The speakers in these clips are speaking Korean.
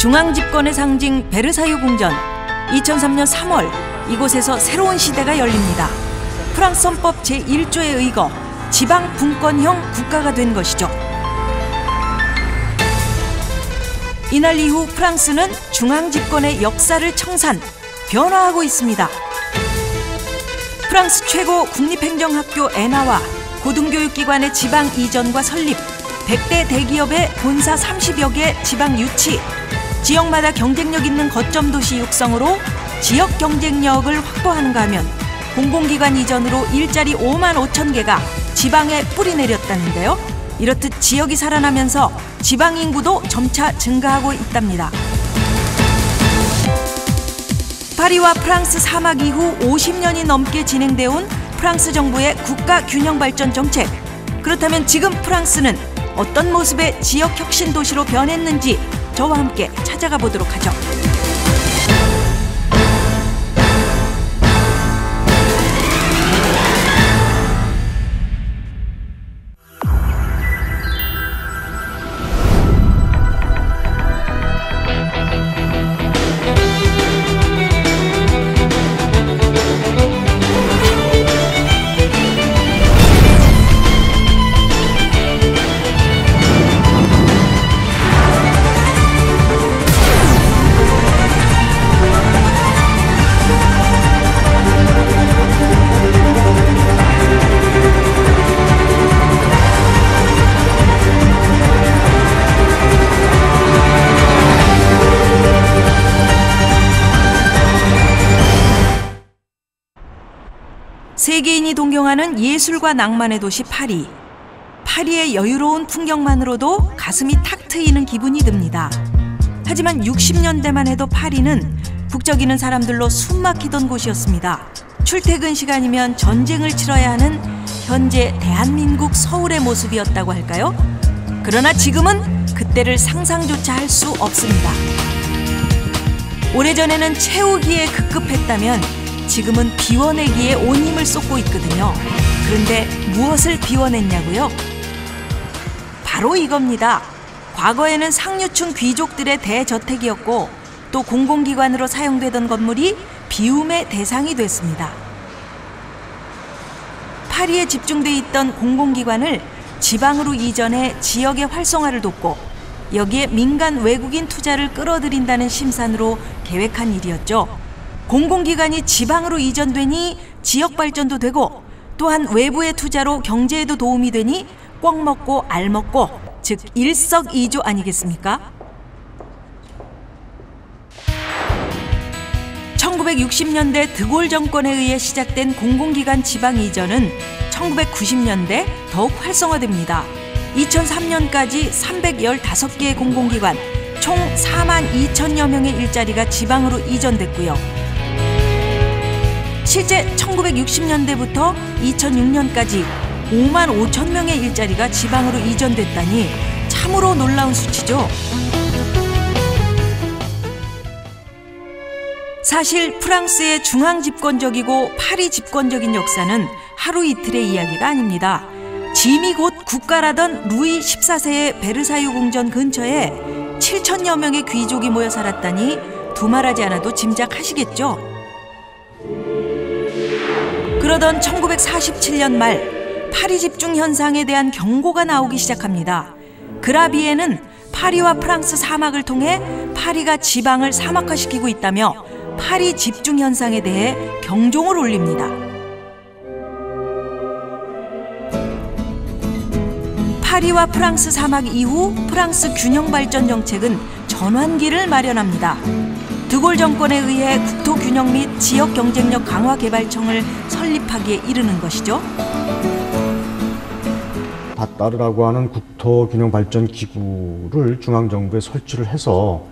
중앙 집권의 상징 베르사유 궁전. 2003년 3월 이곳에서 새로운 시대가 열립니다. 프랑스 헌법 제1조에 의거 지방 분권형 국가가 된 것이죠. 이날 이후 프랑스는 중앙 집권의 역사를 청산, 변화하고 있습니다. 프랑스 최고 국립행정학교 에나와 고등교육기관의 지방 이전과 설립, 100대 대기업의 본사 30여 개 지방 유치, 지역마다 경쟁력 있는 거점 도시 육성으로 지역 경쟁력을 확보하는가 하면 공공기관 이전으로 일자리 5만 5천 개가 지방에 뿌리 내렸다는데요. 이렇듯 지역이 살아나면서 지방 인구도 점차 증가하고 있답니다. 파리와 프랑스 사막 이후 50년이 넘게 진행되어 온 프랑스 정부의 국가 균형 발전 정책. 그렇다면 지금 프랑스는 어떤 모습의 지역 혁신 도시로 변했는지 저와 함께 찾아가 보도록 하죠. 세계인이 동경하는 예술과 낭만의 도시 파리. 파리의 여유로운 풍경만으로도 가슴이 탁 트이는 기분이 듭니다. 하지만 60년대만 해도 파리는 북적이는 사람들로 숨막히던 곳이었습니다. 출퇴근 시간이면 전쟁을 치러야 하는 현재 대한민국 서울의 모습이었다고 할까요? 그러나 지금은 그때를 상상조차 할 수 없습니다. 오래전에는 채우기에 급급했다면 지금은 비워내기에 온 힘을 쏟고 있거든요. 그런데 무엇을 비워냈냐고요? 바로 이겁니다. 과거에는 상류층 귀족들의 대저택이었고 또 공공기관으로 사용되던 건물이 비움의 대상이 됐습니다. 파리에 집중돼 있던 공공기관을 지방으로 이전해 지역의 활성화를 돕고 여기에 민간 외국인 투자를 끌어들인다는 심산으로 계획한 일이었죠. 공공기관이 지방으로 이전되니 지역 발전도 되고 또한 외부의 투자로 경제에도 도움이 되니 꽉 먹고 알 먹고, 즉 일석이조 아니겠습니까? 1960년대 드골 정권에 의해 시작된 공공기관 지방 이전은 1990년대 더욱 활성화됩니다. 2003년까지 315개의 공공기관, 총 4만 2천여 명의 일자리가 지방으로 이전됐고요. 실제 1960년대부터 2006년까지 5만 5천 명의 일자리가 지방으로 이전됐다니 참으로 놀라운 수치죠. 사실 프랑스의 중앙 집권적이고 파리 집권적인 역사는 하루 이틀의 이야기가 아닙니다. 짐이 곧 국가라던 루이 14세의 베르사유 궁전 근처에 7천여 명의 귀족이 모여 살았다니 두말하지 않아도 짐작하시겠죠. 그러던 1947년 말 파리 집중 현상에 대한 경고가 나오기 시작합니다. 그라비에는 파리와 프랑스 사막을 통해 파리가 지방을 사막화시키고 있다며 파리 집중 현상에 대해 경종을 울립니다. 파리와 프랑스 사막 이후 프랑스 균형 발전 정책은 전환기를 마련합니다. 드골 정권에 의해 국토균형 및 지역 경쟁력 강화 개발청을 설립하기에 이르는 것이죠. 다따르라고 하는 국토균형발전기구를 중앙정부에 설치를 해서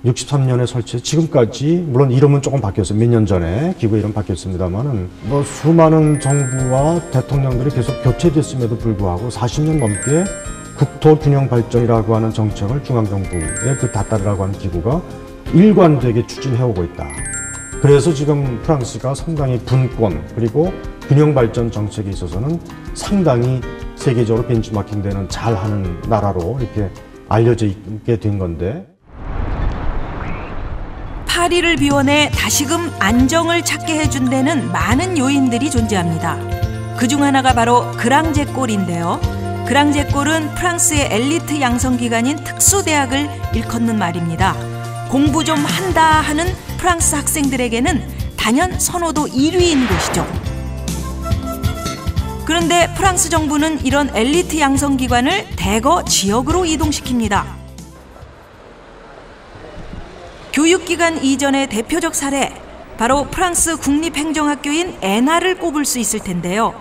63년에 설치해서 지금까지, 물론 이름은 조금 바뀌었어요. 몇 년 전에 기구 이름 바뀌었습니다만은 수많은 정부와 대통령들이 계속 교체됐음에도 불구하고 40년 넘게 국토균형발전이라고 하는 정책을 중앙정부의 그 다따르라고 하는 기구가 일관되게 추진해오고 있다. 그래서 지금 프랑스가 상당히 분권 그리고 균형발전 정책에 있어서는 상당히 세계적으로 벤치마킹되는 잘하는 나라로 이렇게 알려져 있게 된 건데, 파리를 비워내 다시금 안정을 찾게 해준 데는 많은 요인들이 존재합니다. 그중 하나가 바로 그랑제골인데요. 그랑제골은 프랑스의 엘리트 양성기관인 특수대학을 일컫는 말입니다. 공부 좀 한다 하는 프랑스 학생들에게는 단연 선호도 1위인 곳이죠. 그런데 프랑스 정부는 이런 엘리트 양성기관을 대거 지역으로 이동시킵니다. 교육기관 이전의 대표적 사례, 바로 프랑스 국립행정학교인 에나를 꼽을 수 있을 텐데요.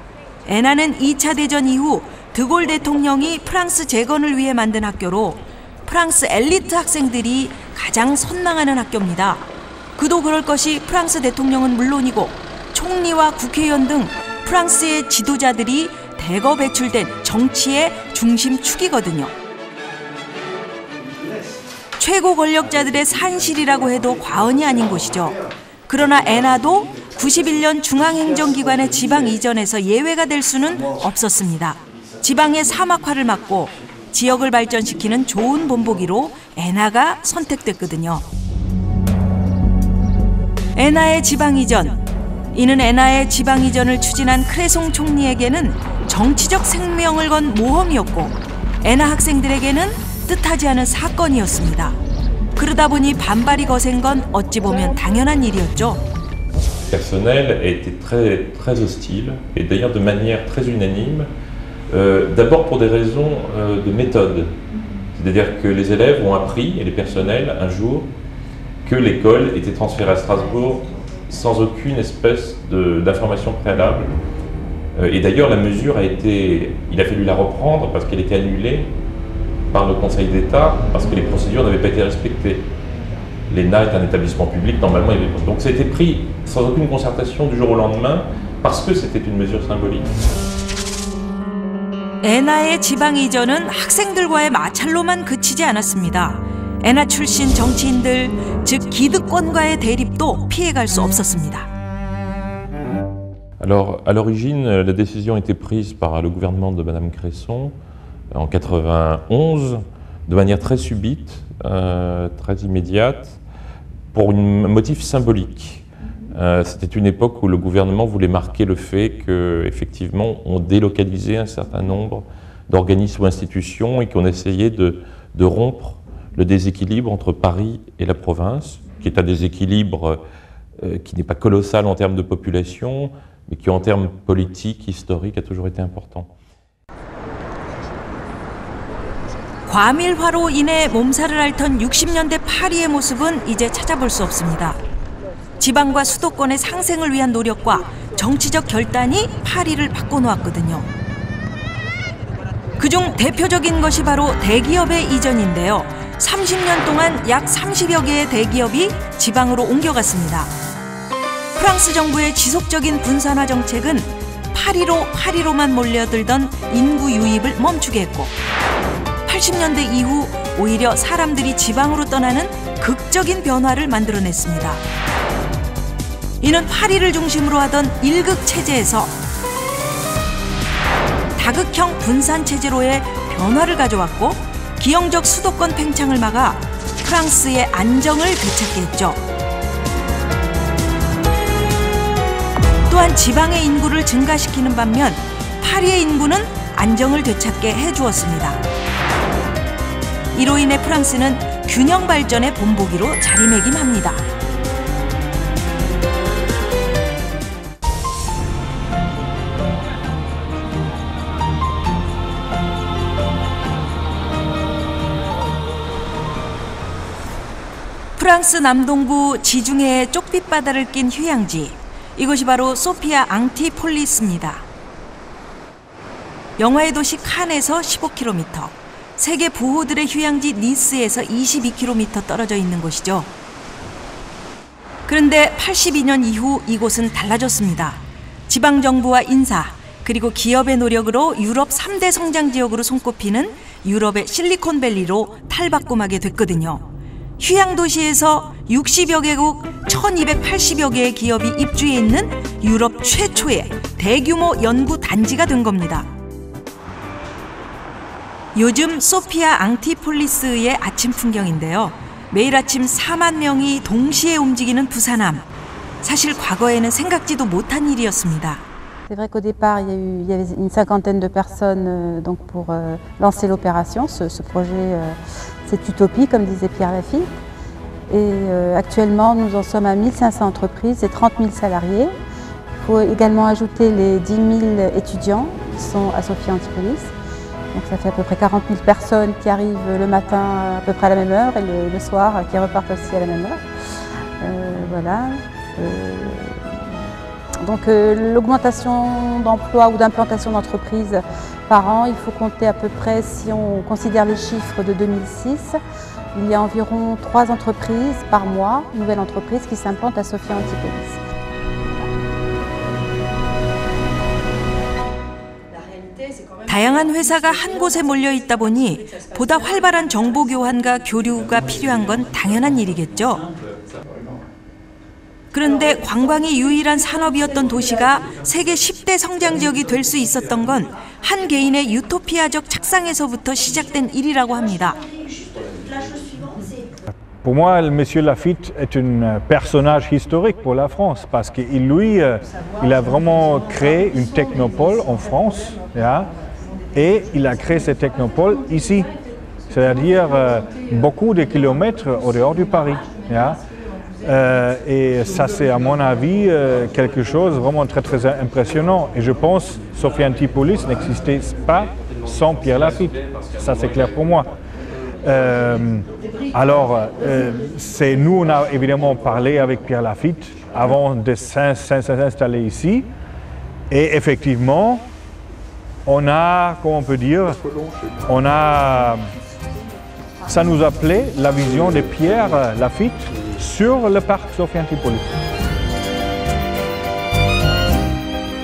에나는 2차 대전 이후 드골 대통령이 프랑스 재건을 위해 만든 학교로 프랑스 엘리트 학생들이 가장 선망하는 학교입니다. 그도 그럴 것이 프랑스 대통령은 물론이고 총리와 국회의원 등 프랑스의 지도자들이 대거 배출된 정치의 중심축이거든요. 최고 권력자들의 산실이라고 해도 과언이 아닌 곳이죠. 그러나 에나도 91년 중앙행정기관의 지방 이전에서 예외가 될 수는 없었습니다. 지방의 사막화를 막고 지역을 발전시키는 좋은 본보기로 에나가 선택됐거든요. 에나의 지방 이전. 이는 에나의 지방 이전을 추진한 크레송 총리에게는 정치적 생명을 건 모험이었고 에나 학생들에게는 뜻하지 않은 사건이었습니다. 그러다 보니 반발이 거센 건 어찌 보면 당연한 일이었죠. Le personnel était très hostile et d'ailleurs de manière très unanime. D'abord pour des raisons de méthode. C'est-à-dire que les élèves ont appris, et les personnels, un jour, que l'école était transférée à Strasbourg sans aucune espèce d'information préalable. Et d'ailleurs, la mesure il a fallu la reprendre parce qu'elle était annulée par le Conseil d'État, parce que les procédures n'avaient pas été respectées. L'ENA est un établissement public, normalement, donc ça a été pris sans aucune concertation du jour au lendemain, parce que c'était une mesure symbolique. 에나의 지방 이전은 학생들과의 마찰로만 그치지 않았습니다. 에나 출신 정치인들, 즉 기득권과의 대립도 피해갈 수 없었습니다. Alors, à l'origine, la décision a été prise par le gouvernement de Madame Cresson en 91, de manière très subite, très immédiate, pour un motif symbolique. C'était une époque où le gouvernement voulait marquer le fait qu'effectivement, on délocalisait un certain nombre d'organismes ou institutions et qu'on essayait de rompre le déséquilibre entre Paris et la province, qui est un déséquilibre qui n'est pas colossal en termes de population, mais qui en termes politiques, historiques, a toujours été important. 과밀화로 인해 몸살을 앓던 60년대 파리의 모습은 이제 찾아볼 수 없습니다. 지방과 수도권의 상생을 위한 노력과 정치적 결단이 파리를 바꿔놓았거든요. 그중 대표적인 것이 바로 대기업의 이전인데요. 30년 동안 약 30여 개의 대기업이 지방으로 옮겨갔습니다. 프랑스 정부의 지속적인 분산화 정책은 파리로만 몰려들던 인구 유입을 멈추게 했고 80년대 이후 오히려 사람들이 지방으로 떠나는 극적인 변화를 만들어냈습니다. 이는 파리를 중심으로 하던 일극 체제에서 다극형 분산 체제로의 변화를 가져왔고 기형적 수도권 팽창을 막아 프랑스의 안정을 되찾게 했죠. 또한 지방의 인구를 증가시키는 반면 파리의 인구는 안정을 되찾게 해주었습니다. 이로 인해 프랑스는 균형 발전의 본보기로 자리매김합니다. 프랑스 남동부 지중해의 쪽빛바다를 낀 휴양지, 이곳이 바로 소피아 앙티폴리스입니다. 영화의 도시 칸에서 15km, 세계 부호들의 휴양지 니스에서 22km 떨어져 있는 곳이죠. 그런데 82년 이후 이곳은 달라졌습니다. 지방정부와 인사, 그리고 기업의 노력으로 유럽 3대 성장지역으로 손꼽히는 유럽의 실리콘밸리로 탈바꿈하게 됐거든요. 휴양도시에서 60여 개국 1280여 개의 기업이 입주해 있는 유럽 최초의 대규모 연구 단지가 된 겁니다. 요즘 소피아 앙티폴리스의 아침 풍경인데요. 매일 아침 4만 명이 동시에 움직이는 부산함. 사실 과거에는 생각지도 못한 일이었습니다. C'est vrai qu'au départ, il y avait une cinquantaine de personnes donc pour lancer l'opération. Ce projet, cette utopie, comme disait Pierre Lafitte. Et actuellement, nous en sommes à 1500 entreprises et 30 000 salariés. Il faut également ajouter les 10 000 étudiants qui sont à Sophia Antipolis. Donc ça fait à peu près 40 000 personnes qui arrivent le matin à peu près à la même heure et le soir qui repartent aussi à la même heure. Voilà. Donc l'augmentation d'emplois ou d'implantation d'entreprises par an, il faut compter à peu près, si on considère les chiffres de 2006, il y a environ 3 entreprises par mois, nouvelles entreprises qui s'implantent à Sophia Antipolis. 다양한 회사가 한 곳에 몰려 있다 보니 보다 활발한 정보 교환과 교류가 필요한 건 당연한 일이겠죠. 그런데 관광이 유일한 산업이었던 도시가 세계 10대 성장 지역이 될 수 있었던 건 한 개인의 유토피아적 착상에서부터 시작된 일이라고 합니다. Pour moi, M. Lafitte est un personnage historique pour la France parce qu'il il a vraiment créé une technopole en France, et il a créé cette technopole ici, c'est-à-dire beaucoup de kilomètres au dehors du Paris. Et ça, c'est à mon avis quelque chose de vraiment très très impressionnant. Et je pense que Sophia Antipolis n'existait pas sans Pierre Lafitte. Ça, c'est clair pour moi. Nous, on a évidemment parlé avec Pierre Lafitte avant de s'installer ici. Et effectivement, on a, comment on peut dire, ça nous a plu la vision de Pierre Lafitte sur le parc Sophia Antipolis.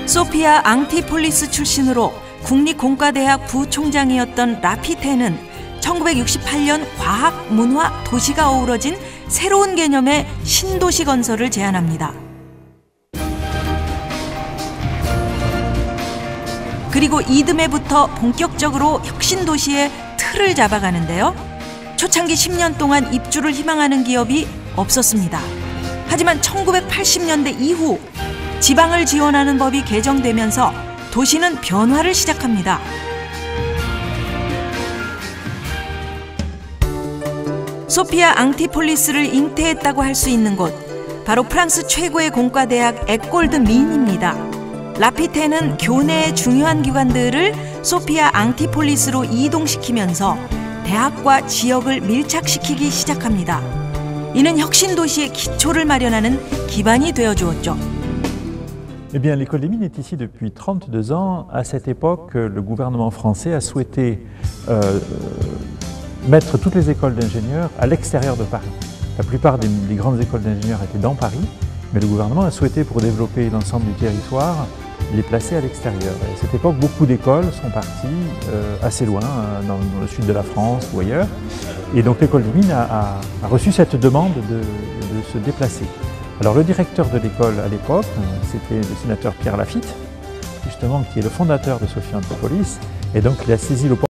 소피아 앙티폴리스 출신으로 국립공과대학 부총장이었던 라피테는 1968년 과학, 문화, 도시가 어우러진 새로운 개념의 신도시 건설을 제안합니다. 그리고 이듬해부터 본격적으로 혁신도시의 틀을 잡아가는데요. 초창기 10년 동안 입주를 희망하는 기업이 없었습니다. 하지만 1980년대 이후 지방을 지원하는 법이 개정되면서 도시는 변화를 시작합니다. 소피아 앙티폴리스를 잉태했다고 할 수 있는 곳, 바로 프랑스 최고의 공과대학 에콜드 민입니다. 라피테는 교내의 중요한 기관들을 소피아 앙티폴리스로 이동시키면서 대학과 지역을 밀착시키기 시작합니다. 이는 혁신 도시의 기초를 마련하는 기반이 되어 주었죠. Eh bien, l'école des mines est ici depuis 32 ans. À cette époque, le gouvernement français a souhaité mettre toutes les écoles d'ingénieurs à l'extérieur de Paris. La plupart des grandes écoles d'ingénieurs étaient dans Paris, mais le gouvernement a souhaité, pour développer l'ensemble du territoire, les placer à l'extérieur. Et à cette époque, beaucoup d'écoles sont parties assez loin, dans le sud de la France ou ailleurs. Et donc l'école des mines a reçu cette demande de se déplacer. Alors le directeur de l'école à l'époque, c'était le sénateur Pierre Lafitte, justement, qui est le fondateur de Sophia Antipolis, et donc il a saisi l'opportunité